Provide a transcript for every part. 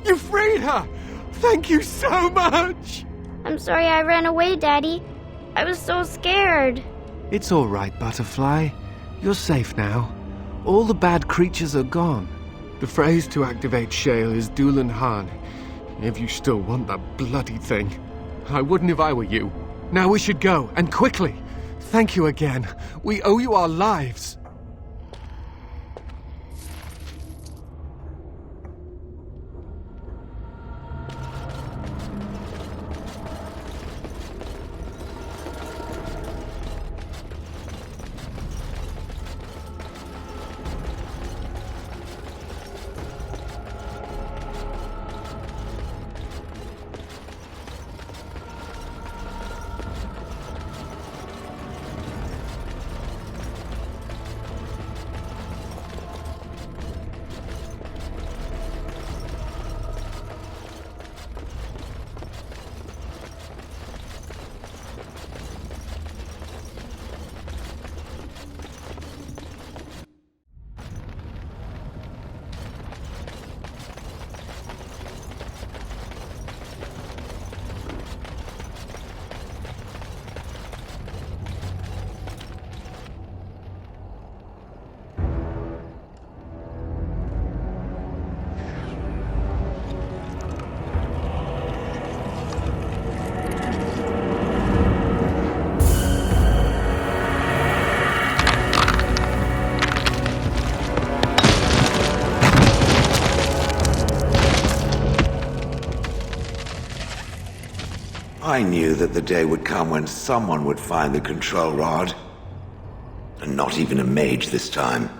You freed her! Thank you so much! I'm sorry I ran away, Daddy. I was so scared. It's all right, Butterfly. You're safe now. All the bad creatures are gone. The phrase to activate Shale is Dulan Han. If you still want that bloody thing. I wouldn't if I were you. Now we should go, and quickly. Thank you again. We owe you our lives. I knew that the day would come when someone would find the control rod. And not even a mage this time.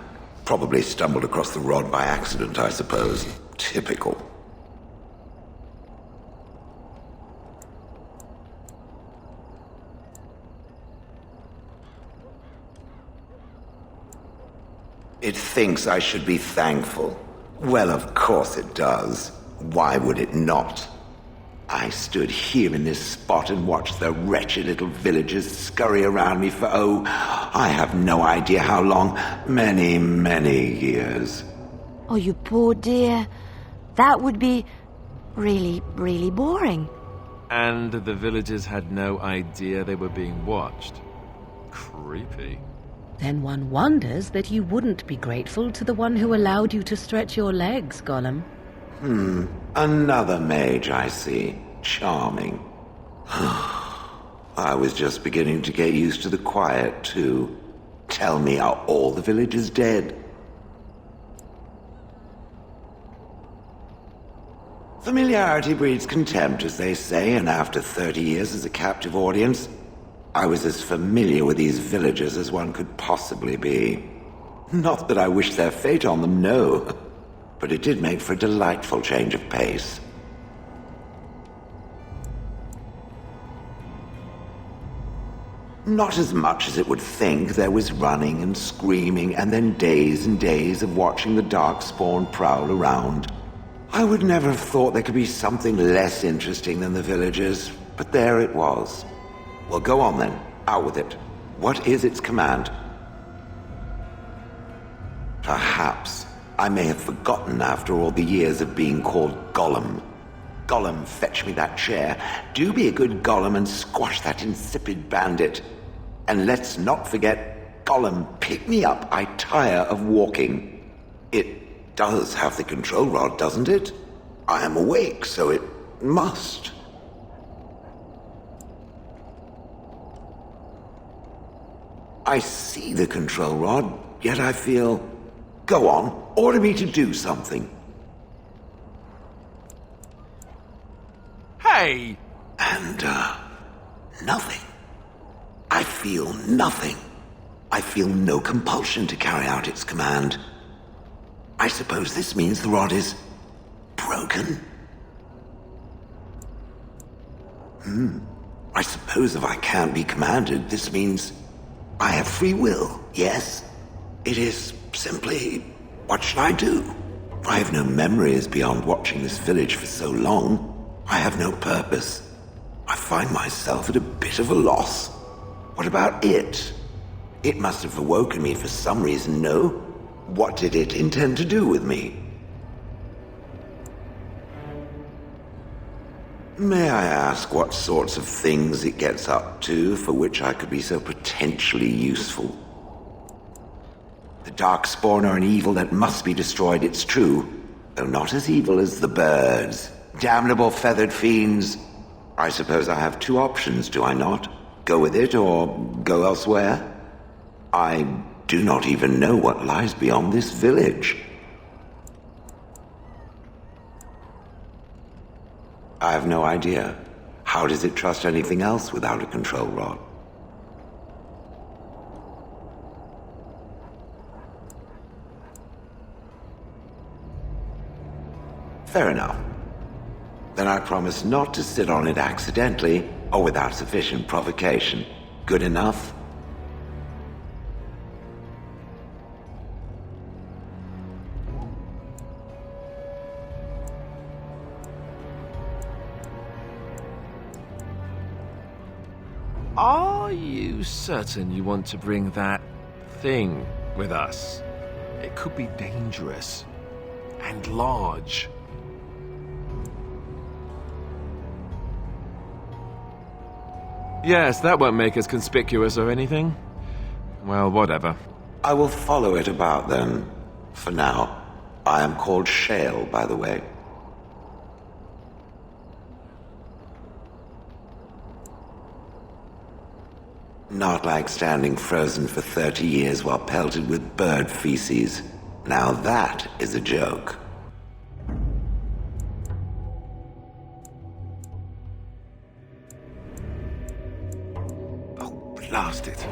Probably stumbled across the rod by accident, I suppose. Typical. It thinks I should be thankful. Well, of course it does. Why would it not? I stood here in this spot and watched the wretched little villagers scurry around me for, I have no idea how long. Many, many years. Oh, you poor dear. That would be really, really boring. And the villagers had no idea they were being watched. Creepy. Then one wonders that you wouldn't be grateful to the one who allowed you to stretch your legs, Gollum. Another mage, I see. Charming. I was just beginning to get used to the quiet, too. Tell me, are all the villagers dead? Familiarity breeds contempt, as they say, and after 30 years as a captive audience, I was as familiar with these villagers as one could possibly be. Not that I wish their fate on them, no. But it did make for a delightful change of pace. Not as much as it would think. There was running and screaming, and then days and days of watching the Darkspawn prowl around. I would never have thought there could be something less interesting than the villagers, but there it was. Well, go on then. Out with it. What is its command? Perhaps I may have forgotten after all the years of being called Gollum. Gollum, fetch me that chair. Do be a good Gollum and squash that insipid bandit. And let's not forget, Gollum, pick me up. I tire of walking. It does have the control rod, doesn't it? I am awake, so it must. I see the control rod, yet I feel... Go on, order me to do something. Hey! And, nothing. I feel nothing. I feel no compulsion to carry out its command. I suppose this means the rod is... broken? I suppose if I can't be commanded, this means... I have free will, yes? It is simply... what should I do? I have no memories beyond watching this village for so long. I have no purpose. I find myself at a bit of a loss. What about it? It must have awoken me for some reason, no? What did it intend to do with me? May I ask what sorts of things it gets up to for which I could be so potentially useful? The Darkspawn are an evil that must be destroyed, it's true, though not as evil as the birds. Damnable feathered fiends. I suppose I have two options, do I not? Go with it or go elsewhere? I do not even know what lies beyond this village. I have no idea. How does it trust anything else without a control rod? Fair enough. Then I promise not to sit on it accidentally or without sufficient provocation. Good enough? Are you certain you want to bring that thing with us? It could be dangerous and large. Yes, that won't make us conspicuous or anything. Well, whatever. I will follow it about then. For now. I am called Shale, by the way. Not like standing frozen for 30 years while pelted with bird feces. Now that is a joke. Oh, blast it.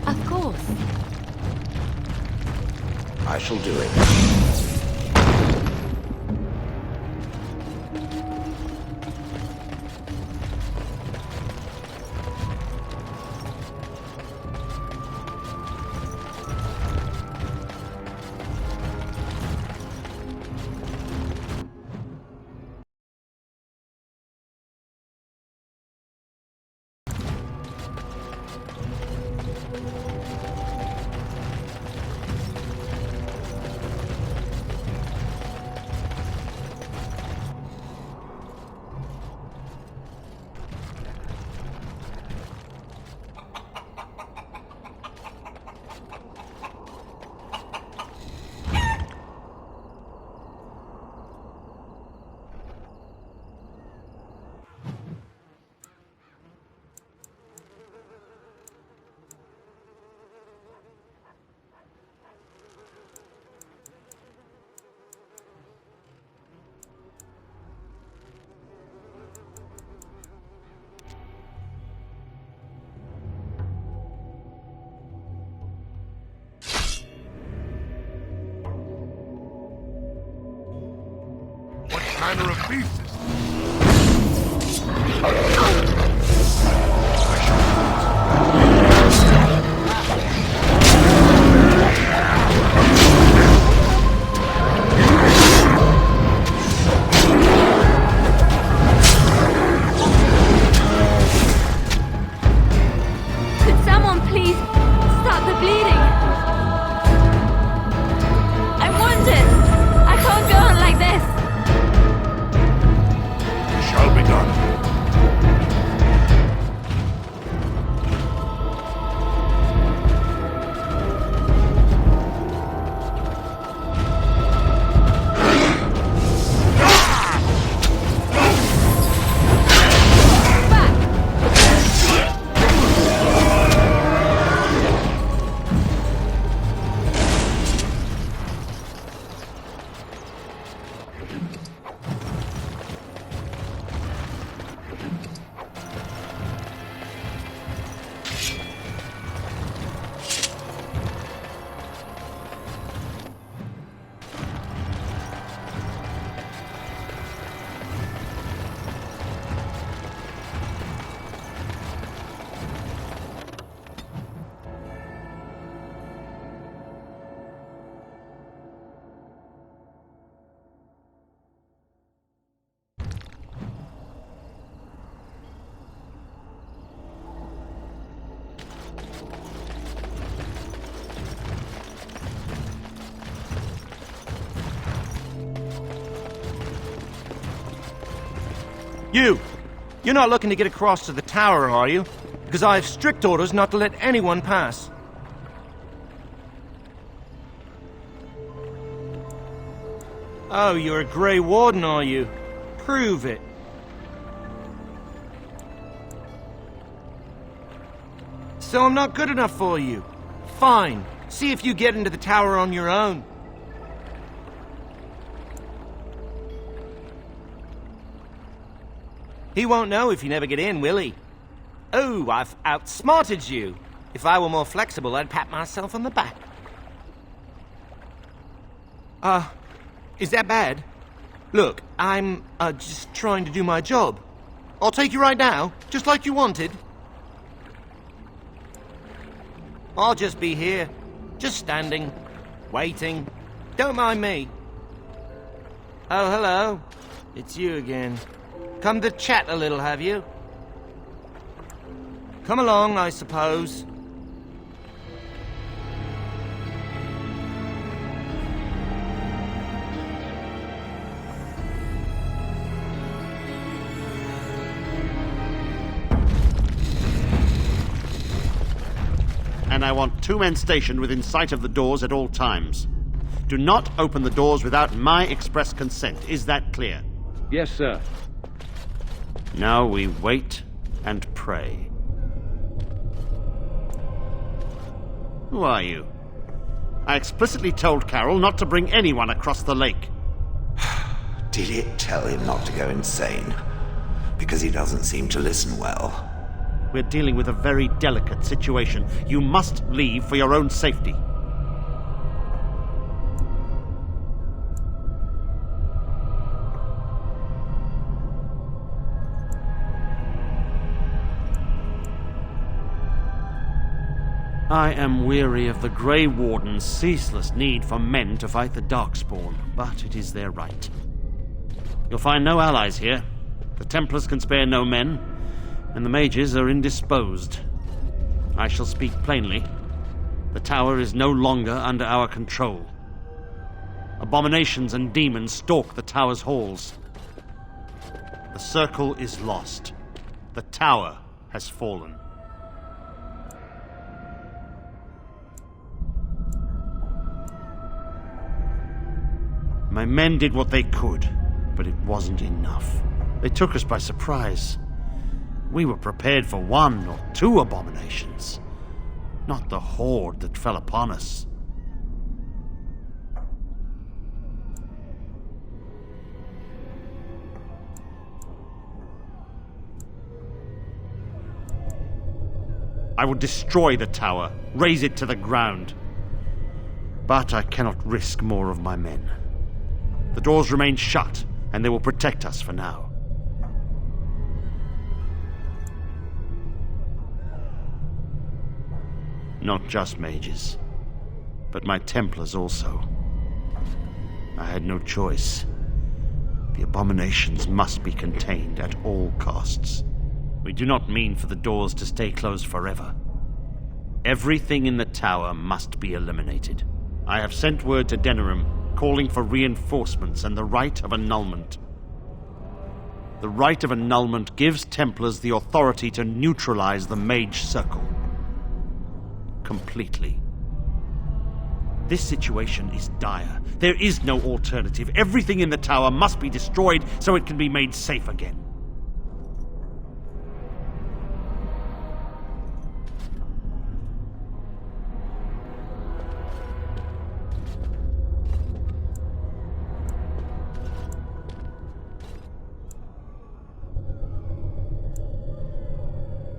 Of course. I shall do it. Manner of beast is this? Could someone please stop the bleeding? I want it. I can't go on like this. You're not looking to get across to the tower, are you? Because I have strict orders not to let anyone pass. Oh, you're a Grey Warden, are you? Prove it. So I'm not good enough for you. Fine. See if you get into the tower on your own. He won't know if you never get in, will he? Oh, I've outsmarted you. If I were more flexible, I'd pat myself on the back. Is that bad? Look, I'm, just trying to do my job. I'll take you right now, just like you wanted. I'll just be here, just standing, waiting. Don't mind me. Oh, hello. It's you again. Come to chat a little, have you? Come along, I suppose. And I want 2 men stationed within sight of the doors at all times. Do not open the doors without my express consent. Is that clear? Yes, sir. Now we wait and pray. Who are you? I explicitly told Carol not to bring anyone across the lake. Did it tell him not to go insane? Because he doesn't seem to listen well. We're dealing with a very delicate situation. You must leave for your own safety. I am weary of the Grey Warden's ceaseless need for men to fight the Darkspawn, but it is their right. You'll find no allies here. The Templars can spare no men, and the mages are indisposed. I shall speak plainly. The tower is no longer under our control. Abominations and demons stalk the tower's halls. The circle is lost. The tower has fallen. My men did what they could, but it wasn't enough. They took us by surprise. We were prepared for 1 or 2 abominations, not the horde that fell upon us. I will destroy the tower, raze it to the ground. But I cannot risk more of my men. The doors remain shut, and they will protect us for now. Not just mages, but my Templars also. I had no choice. The abominations must be contained at all costs. We do not mean for the doors to stay closed forever. Everything in the tower must be eliminated. I have sent word to Denerim, calling for reinforcements and the rite of annulment. The rite of annulment gives Templars the authority to neutralize the Mage Circle. Completely. This situation is dire. There is no alternative. Everything in the tower must be destroyed so it can be made safe again.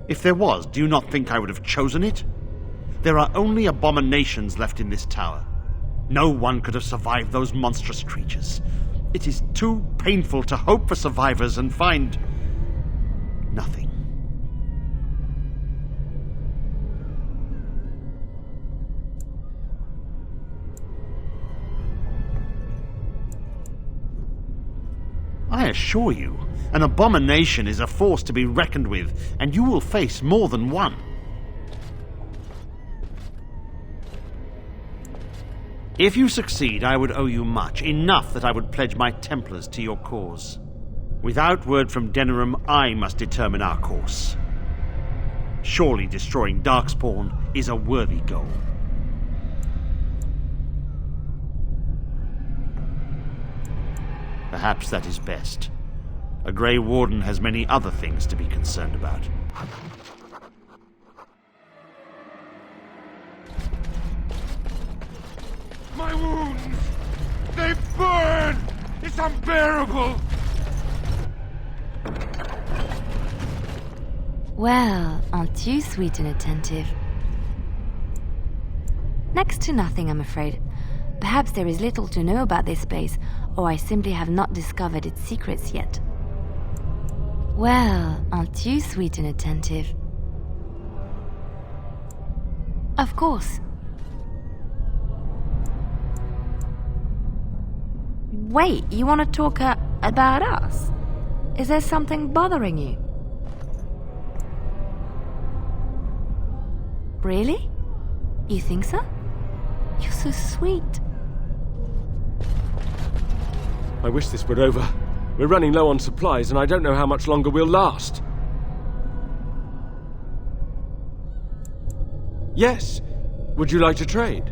If there was, do you not think I would have chosen it? There are only abominations left in this tower. No one could have survived those monstrous creatures. It is too painful to hope for survivors and find nothing. I assure you, an abomination is a force to be reckoned with, and you will face more than one. If you succeed, I would owe you much, enough that I would pledge my Templars to your cause. Without word from Denerim, I must determine our course. Surely destroying Darkspawn is a worthy goal. Perhaps that is best. A Grey Warden has many other things to be concerned about. My wounds! They burn! It's unbearable! Well, aren't you sweet and attentive? Next to nothing, I'm afraid. Perhaps there is little to know about this place, or I simply have not discovered its secrets yet. Well, aren't you sweet and attentive? Of course. Wait, you want to talk about us? Is there something bothering you? Really? You think so? You're so sweet. I wish this were over. We're running low on supplies, and I don't know how much longer we'll last. Yes. Would you like to trade?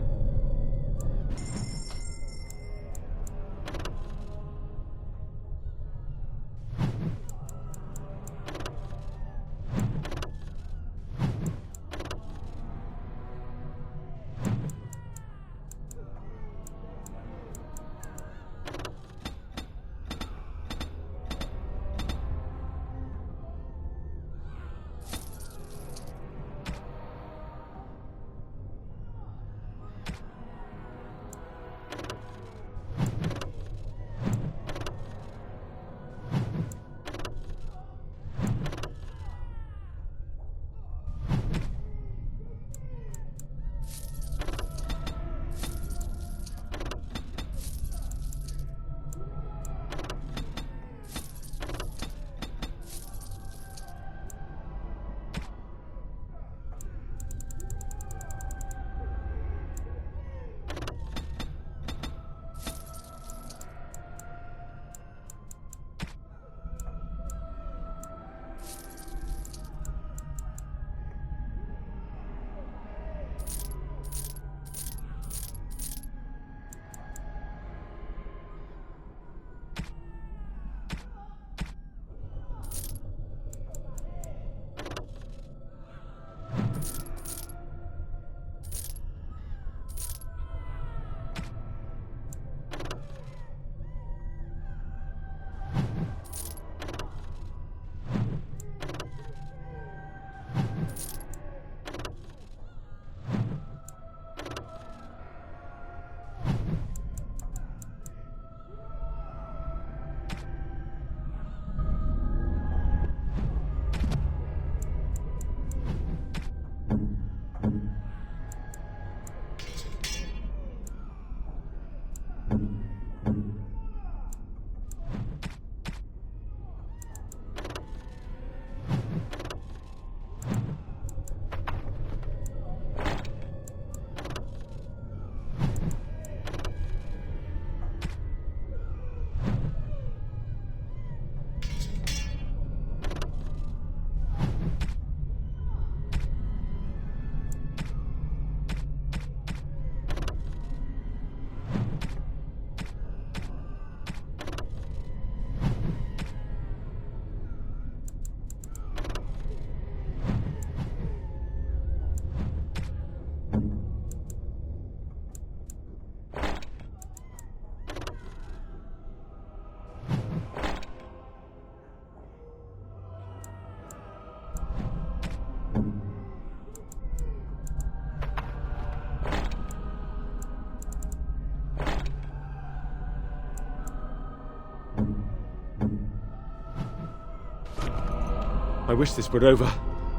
I wish this were over.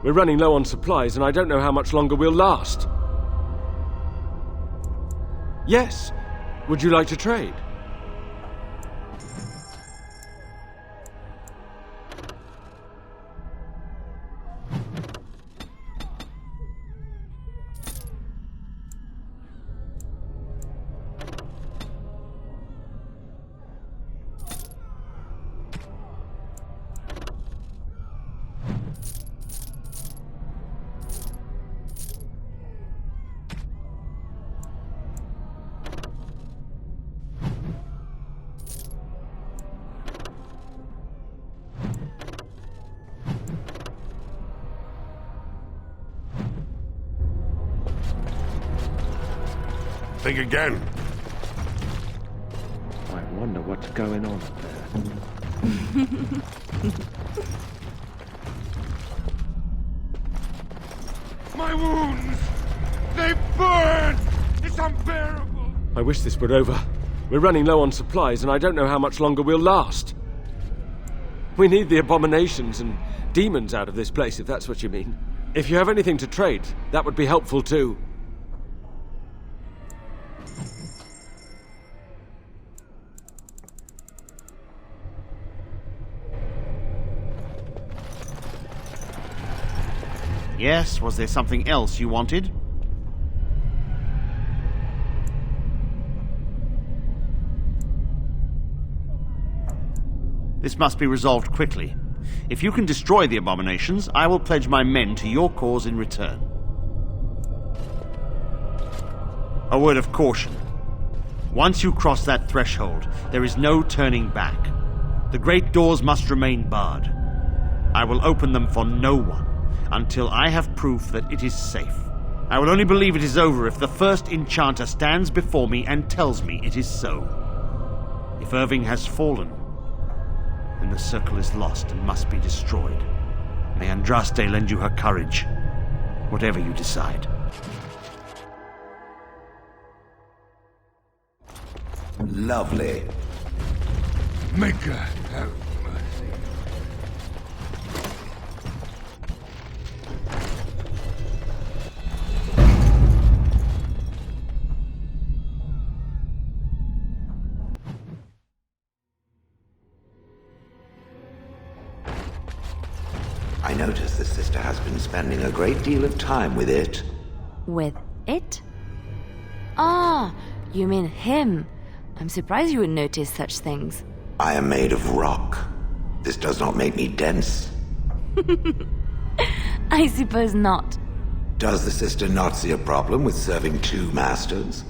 We're running low on supplies, and I don't know how much longer we'll last. Yes. Would you like to trade? Think again. I wonder what's going on up there. My wounds! They burn! It's unbearable! I wish this were over. We're running low on supplies, and I don't know how much longer we'll last. We need the abominations and demons out of this place, if that's what you mean. If you have anything to trade, that would be helpful too. Yes, was there something else you wanted? This must be resolved quickly. If you can destroy the abominations, I will pledge my men to your cause in return. A word of caution. Once you cross that threshold, there is no turning back. The great doors must remain barred. I will open them for no one until I have proof that it is safe. I will only believe it is over if the first enchanter stands before me and tells me it is so. If Irving has fallen, then the circle is lost and must be destroyed. May Andraste lend you her courage, whatever you decide. Lovely. May God have mercy. I notice the sister has been spending a great deal of time with it. With it? Ah, you mean him. I'm surprised you would notice such things. I am made of rock. This does not make me dense. I suppose not. Does the sister not see a problem with serving two masters?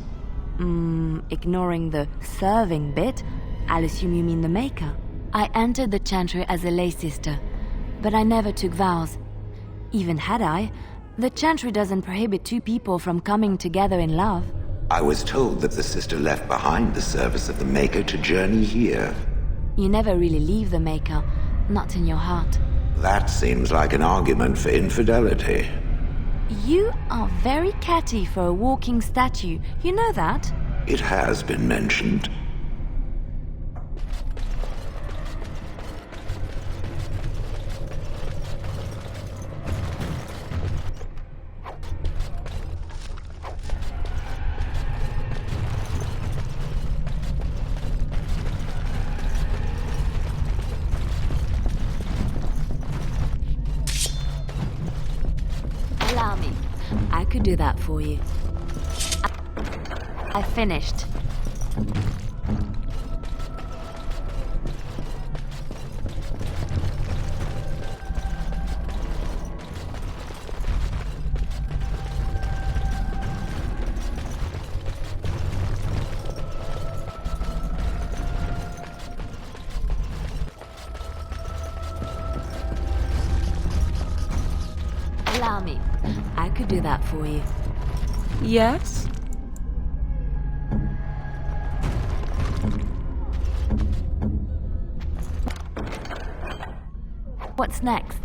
Ignoring the serving bit, I'll assume you mean the maker. I entered the chantry as a lay sister, but I never took vows. Even had I, the chantry doesn't prohibit two people from coming together in love. I was told that the sister left behind the service of the Maker to journey here. You never really leave the maker, not in your heart. That seems like an argument for infidelity. You are very catty for a walking statue, you know that? It has been mentioned. Allow me. I could do that for you. I finished. Allow me. I could do that for you. Yes? What's next?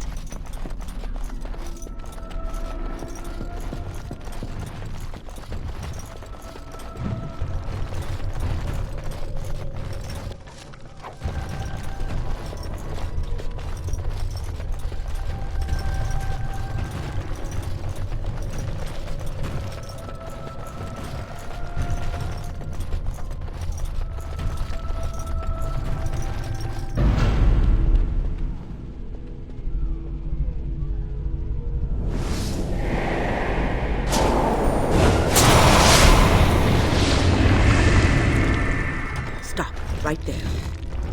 Right there.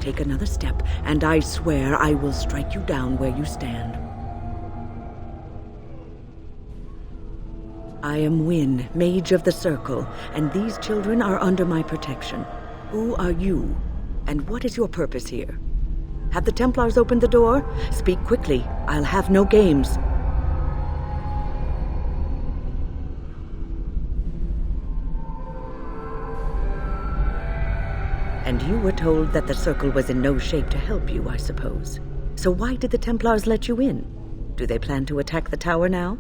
Take another step, and I swear I will strike you down where you stand. I am Wynne, Mage of the Circle, and these children are under my protection. Who are you, and what is your purpose here? Have the Templars opened the door? Speak quickly. I'll have no games. And you were told that the Circle was in no shape to help you, I suppose. So why did the Templars let you in? Do they plan to attack the tower now?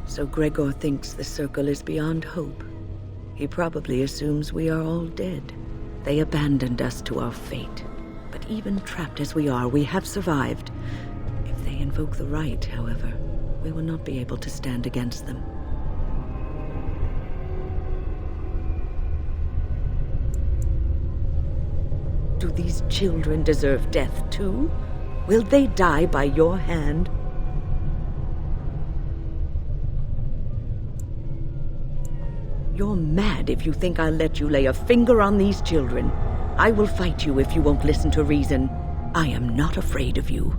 So Gregor thinks the Circle is beyond hope. He probably assumes we are all dead. They abandoned us to our fate. But even trapped as we are, we have survived. If they invoke the right, however, we will not be able to stand against them. Do these children deserve death too? Will they die by your hand? You're mad if you think I'll let you lay a finger on these children. I will fight you if you won't listen to reason. I am not afraid of you.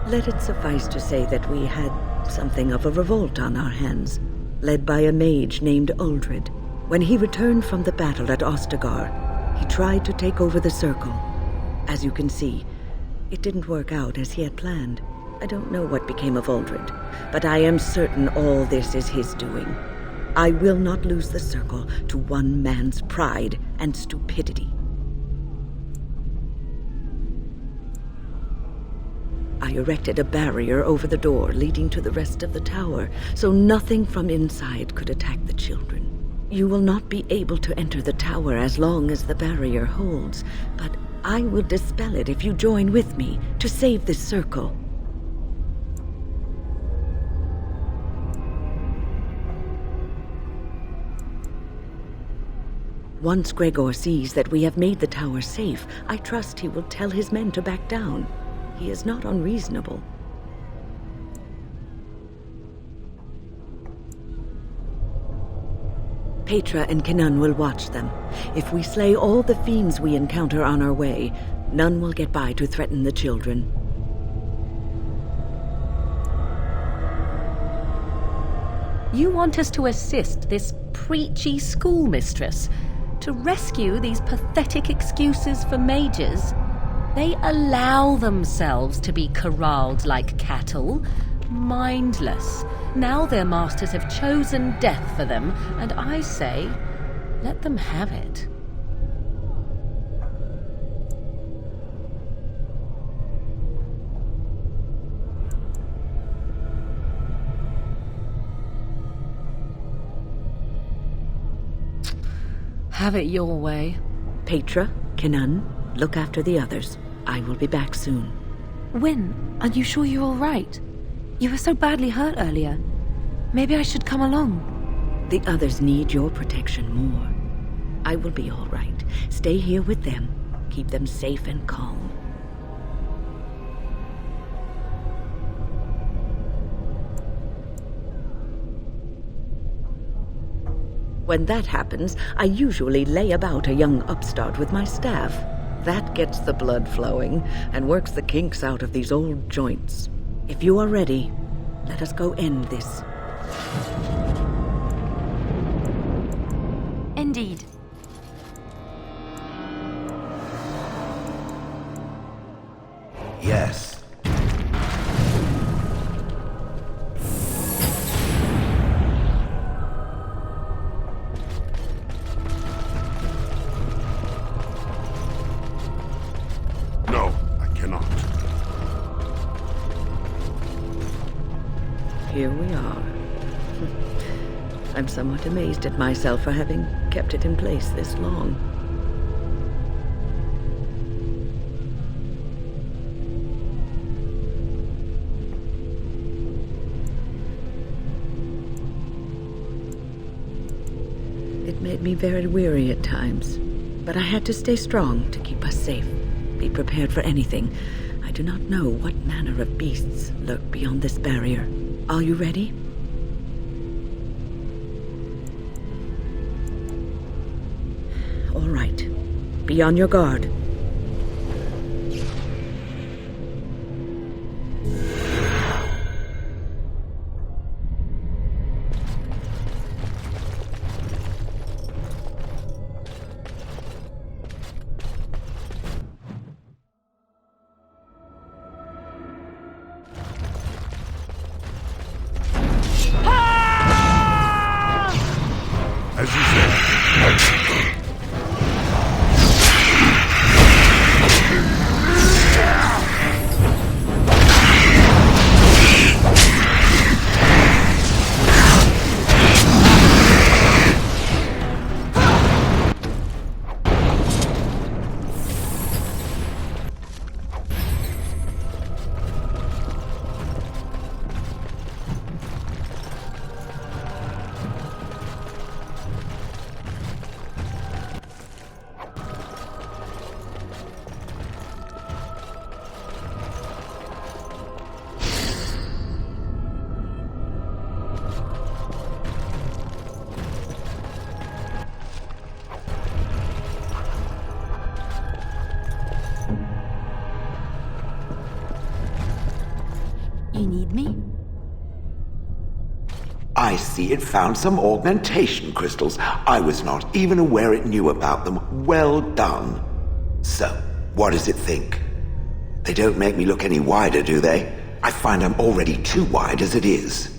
Let it suffice to say that we had something of a revolt on our hands, led by a mage named Uldred. When he returned from the battle at Ostagar, he tried to take over the Circle. As you can see, it didn't work out as he had planned. I don't know what became of Uldred, but I am certain all this is his doing. I will not lose the Circle to one man's pride and stupidity. I erected a barrier over the door leading to the rest of the tower, so nothing from inside could attack the children. You will not be able to enter the tower as long as the barrier holds, but I will dispel it if you join with me to save this Circle. Once Gregor sees that we have made the tower safe, I trust he will tell his men to back down. He is not unreasonable. Petra and Kenan will watch them. If we slay all the fiends we encounter on our way, none will get by to threaten the children. You want us to assist this preachy schoolmistress to rescue these pathetic excuses for mages? They allow themselves to be corralled like cattle, mindless. Now their masters have chosen death for them, and I say, let them have it. Have it your way. Petra, Kenan, look after the others. I will be back soon. Wyn, are you sure you're all right? You were so badly hurt earlier. Maybe I should come along. The others need your protection more. I will be all right. Stay here with them. Keep them safe and calm. When that happens, I usually lay about a young upstart with my staff. That gets the blood flowing and works the kinks out of these old joints. If you are ready, let us go end this. Indeed. Yes. No, I cannot. Here we are. I'm somewhat amazed at myself for having kept it in place this long. It made me very weary at times, but I had to stay strong to keep us safe. Be prepared for anything. I do not know what manner of beasts lurk beyond this barrier. Are you ready? All right. Be on your guard. told me. I see it found some augmentation crystals. I was not even aware it knew about them. Well done. So, what does it think? They don't make me look any wider, do they? I find I'm already too wide as it is.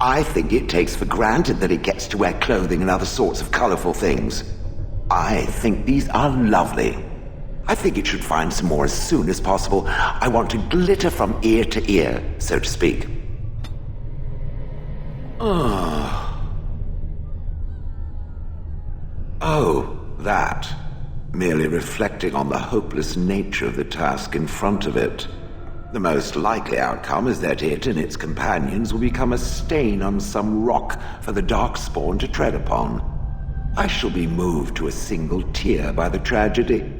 I think it takes for granted that it gets to wear clothing and other sorts of colorful things. I think these are lovely. I think it should find some more as soon as possible. I want to glitter from ear to ear, so to speak. Oh, that. Merely reflecting on the hopeless nature of the task in front of it. The most likely outcome is that it and its companions will become a stain on some rock for the Darkspawn to tread upon. I shall be moved to a single tear by the tragedy.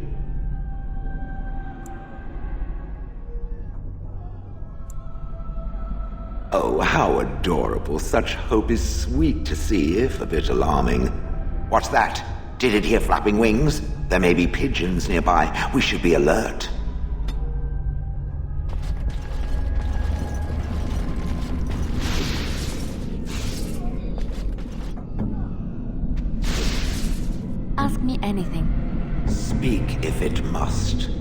Oh, how adorable. Such hope is sweet to see, if a bit alarming. What's that? Did it hear flapping wings? There may be pigeons nearby. We should be alert. Ask me anything. Speak if it must.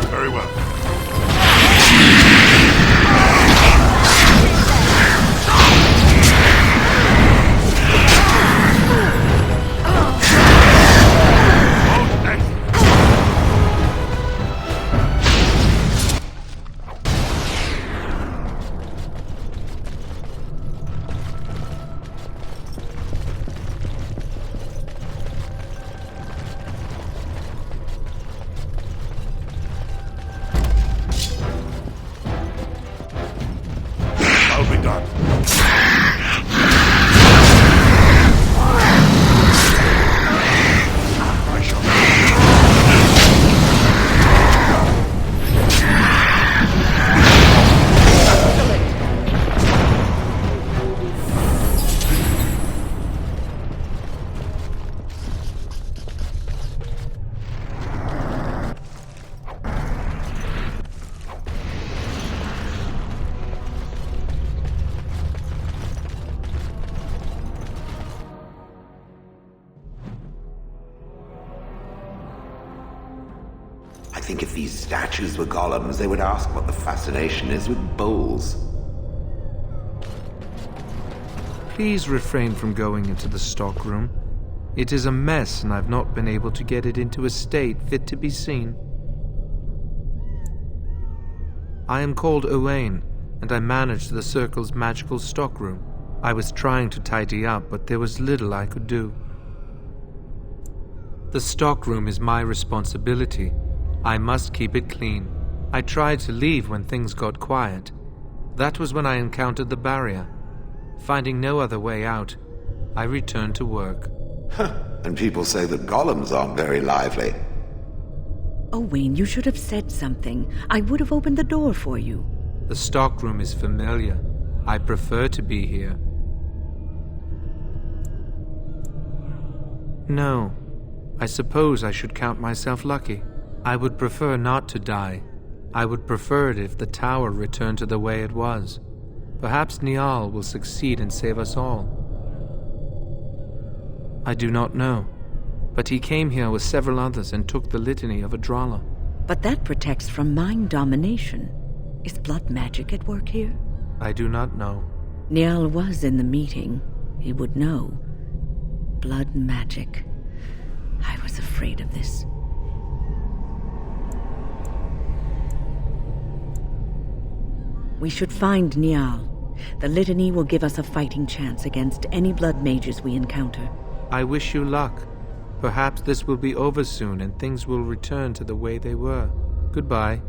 Very well. I think if these statues were golems, they would ask what the fascination is with bowls. Please refrain from going into the stockroom. It is a mess, and I've not been able to get it into a state fit to be seen. I am called Owain, and I manage the Circle's magical stockroom. I was trying to tidy up, but there was little I could do. The stockroom is my responsibility. I must keep it clean. I tried to leave when things got quiet. That was when I encountered the barrier. Finding no other way out, I returned to work. And people say that golems aren't very lively. Owain, you should have said something. I would have opened the door for you. The stockroom is familiar. I prefer to be here. No, I suppose I should count myself lucky. I would prefer not to die. I would prefer it if the tower returned to the way it was. Perhaps Niall will succeed and save us all. I do not know, but he came here with several others and took the litany of Adralla. But that protects from mind domination. Is blood magic at work here? I do not know. Niall was in the meeting. He would know. Blood magic. I was afraid of this. We should find Niall. The litany will give us a fighting chance against any blood mages we encounter. I wish you luck. Perhaps this will be over soon and things will return to the way they were. Goodbye.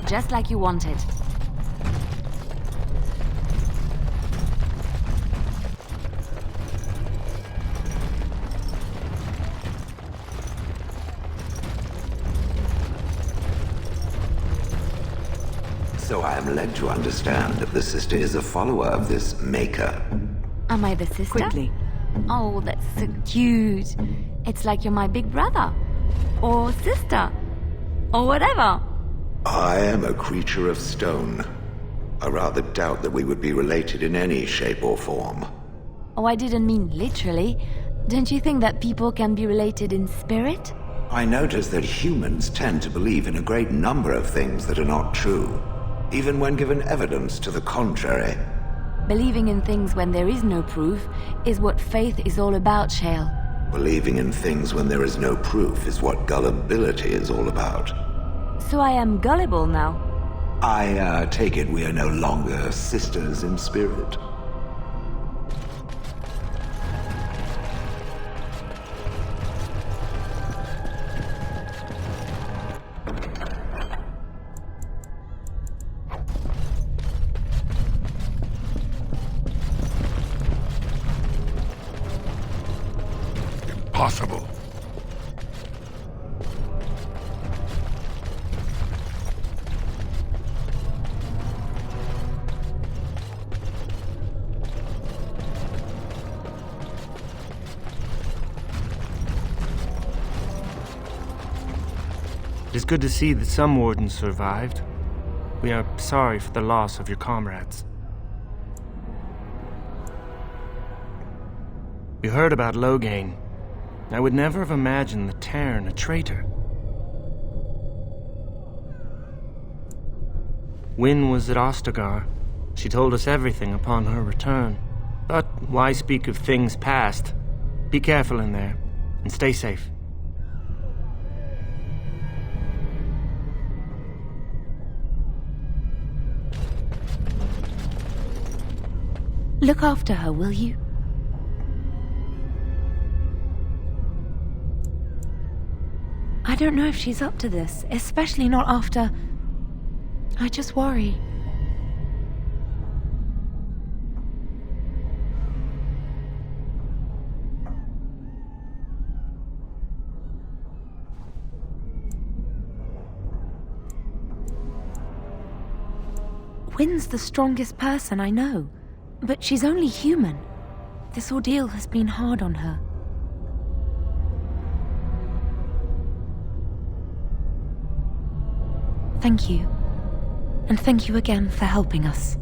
Just like you wanted. So I am led to understand that the sister is a follower of this Maker. Am I the sister? Quickly. Oh, that's so cute. It's like you're my big brother. Or sister. Or whatever. I am a creature of stone. I rather doubt that we would be related in any shape or form. Oh, I didn't mean literally. Don't you think that people can be related in spirit? I notice that humans tend to believe in a great number of things that are not true, even when given evidence to the contrary. Believing in things when there is no proof is what faith is all about, Shale. Believing in things when there is no proof is what gullibility is all about. So I am gullible now. I take it we are no longer sisters in spirit. Impossible. It is good to see that some wardens survived. We are sorry for the loss of your comrades. We heard about Loghain. I would never have imagined the Terran a traitor. Wynne was at Ostagar. She told us everything upon her return. But why speak of things past? Be careful in there, and stay safe. Look after her, will you? I don't know if she's up to this, especially not after... I just worry. Wynn's the strongest person I know, but she's only human. This ordeal has been hard on her. Thank you. And thank you again for helping us.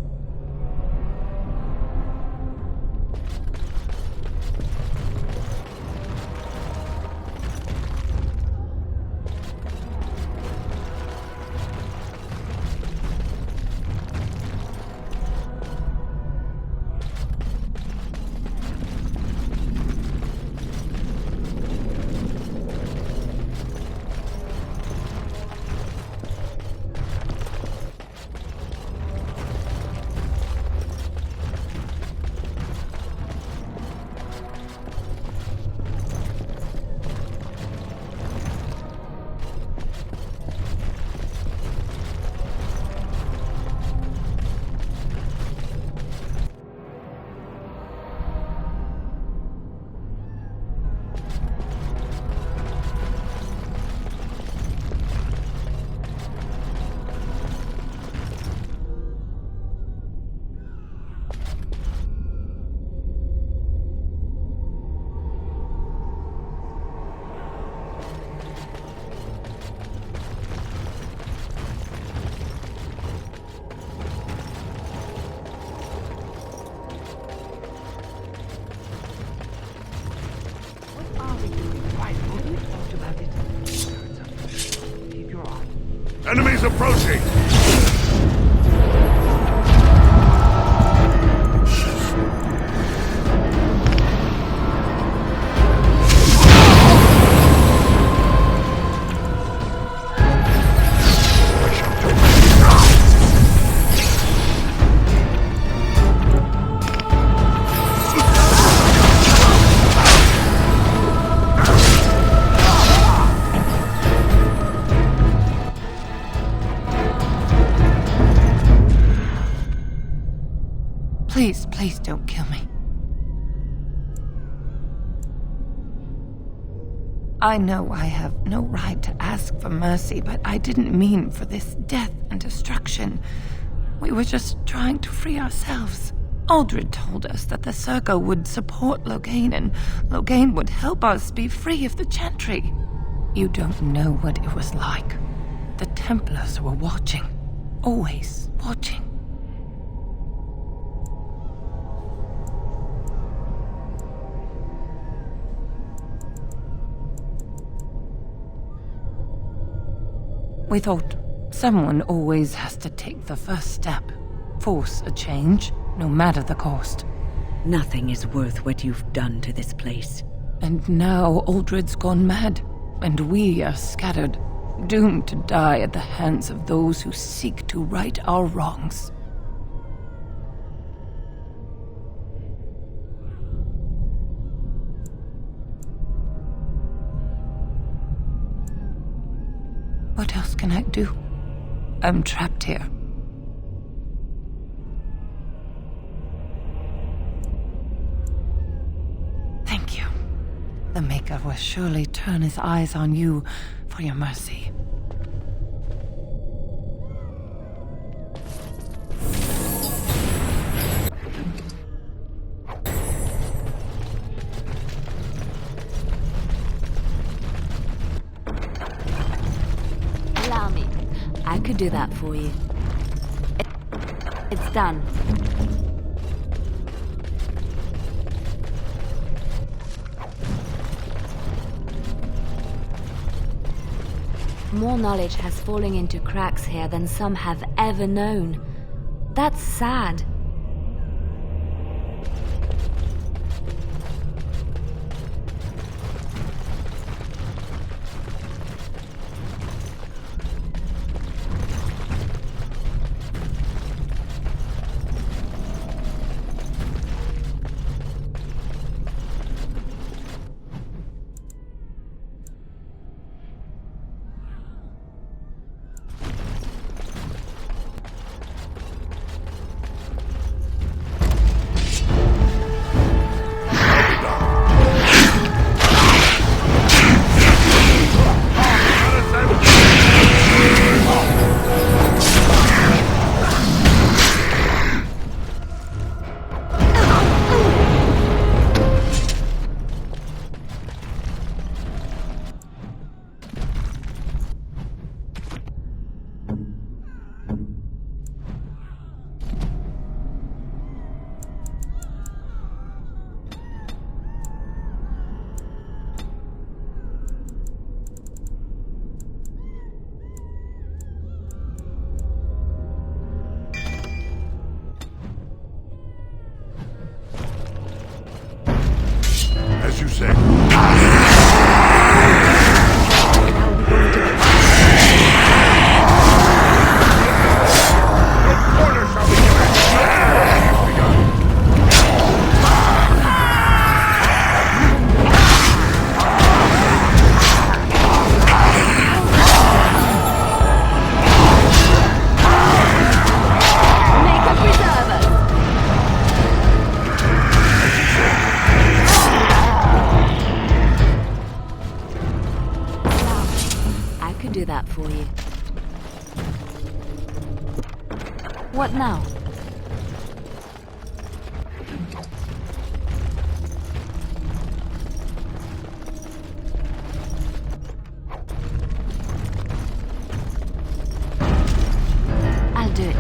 Enemies approaching! Please, please don't kill me. I know I have no right to ask for mercy, but I didn't mean for this death and destruction. We were just trying to free ourselves. Aldred told us that the Circle would support Loghain, and Loghain would help us be free of the Chantry. You don't know what it was like. The Templars were watching. Always watching. We thought someone always has to take the first step, force a change, no matter the cost. Nothing is worth what you've done to this place. And now Aldred's gone mad, and we are scattered, doomed to die at the hands of those who seek to right our wrongs. What else can I do? I'm trapped here. Thank you. The Maker will surely turn his eyes on you for your mercy. Allow me. I could do that for you. It's done. More knowledge has fallen into cracks here than some have ever known. That's sad. What now? I'll do it.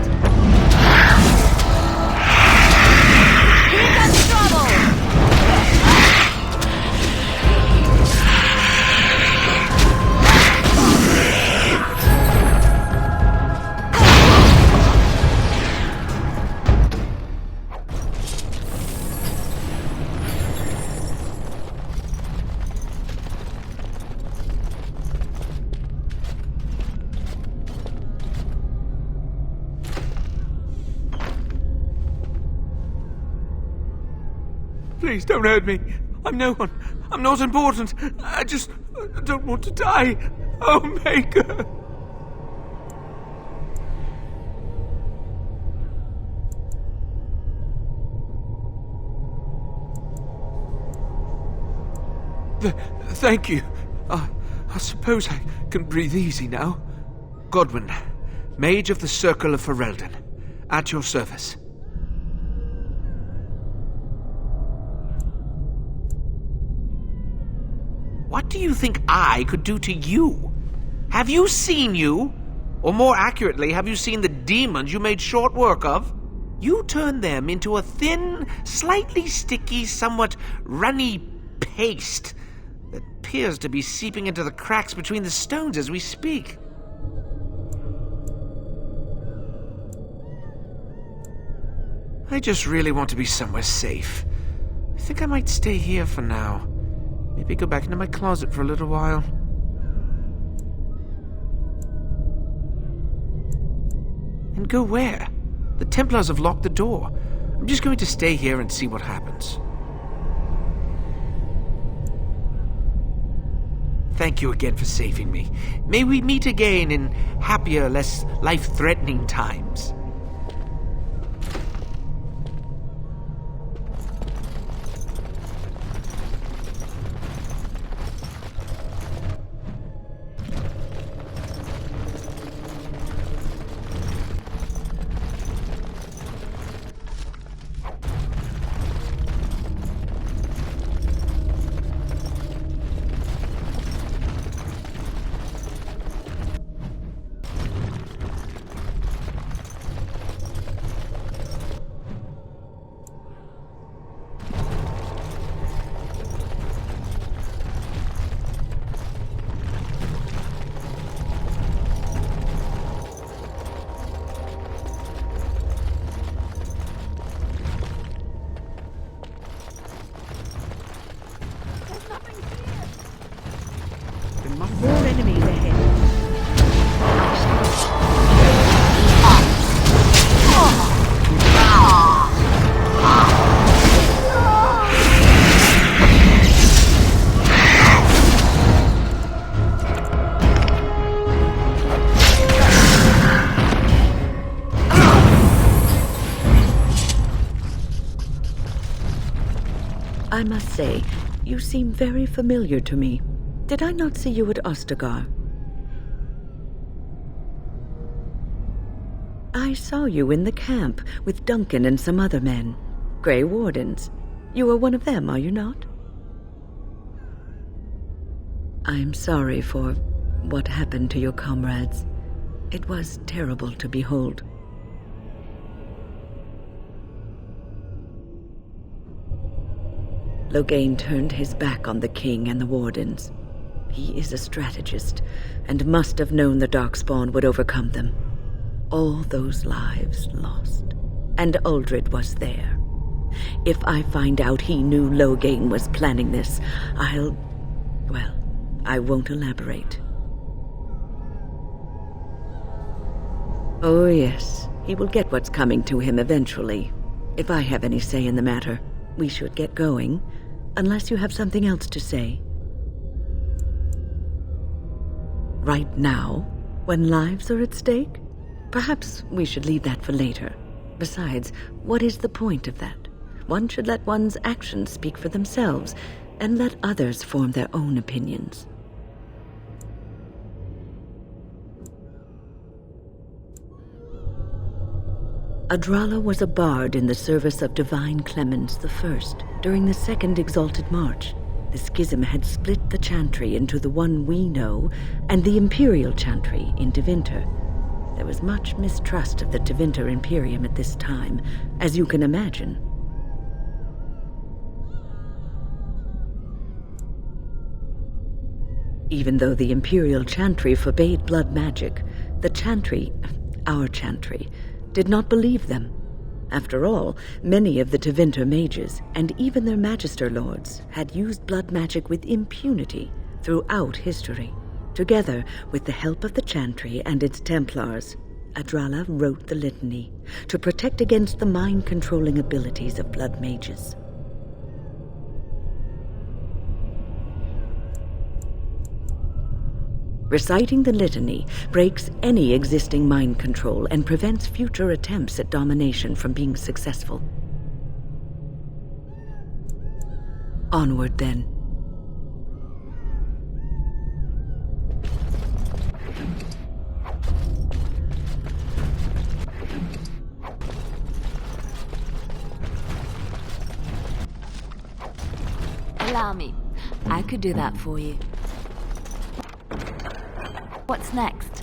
Here comes trouble! Please don't hurt me. I'm no one. I'm not important. I don't want to die. Oh, Maker. Thank you. I suppose I can breathe easy now. Godwyn, Mage of the Circle of Ferelden, at your service. What do you think I could do to you? Have you seen you? Or more accurately, have you seen the demons you made short work of? You turned them into a thin, slightly sticky, somewhat runny paste that appears to be seeping into the cracks between the stones as we speak. I just really want to be somewhere safe. I think I might stay here for now. Maybe go back into my closet for a little while. And go where? The Templars have locked the door. I'm just going to stay here and see what happens. Thank you again for saving me. May we meet again in happier, less life-threatening times. More enemies ahead. I must say, you seem very familiar to me. Did I not see you at Ostagar? I saw you in the camp with Duncan and some other men. Grey Wardens. You are one of them, are you not? I'm sorry for what happened to your comrades. It was terrible to behold. Loghain turned his back on the king and the Wardens. He is a strategist, and must have known the Darkspawn would overcome them. All those lives lost. And Uldred was there. If I find out he knew Loghain was planning this, well, I won't elaborate. Oh yes, he will get what's coming to him eventually. If I have any say in the matter, we should get going, unless you have something else to say. Right now, when lives are at stake? Perhaps we should leave that for later. Besides, what is the point of that? One should let one's actions speak for themselves, and let others form their own opinions. Adrala was a bard in the service of Divine Clemens I during the Second Exalted March. The schism had split the Chantry into the one we know and the Imperial Chantry in Tevinter. There was much mistrust of the Tevinter Imperium at this time, as you can imagine. Even though the Imperial Chantry forbade blood magic, the Chantry, our Chantry, did not believe them. After all, many of the Tevinter mages, and even their Magister Lords, had used blood magic with impunity throughout history. Together, with the help of the Chantry and its Templars, Adrala wrote the Litany to protect against the mind-controlling abilities of blood mages. Reciting the Litany breaks any existing mind control and prevents future attempts at domination from being successful. Onward, then. Allow me. I could do that for you. What's next?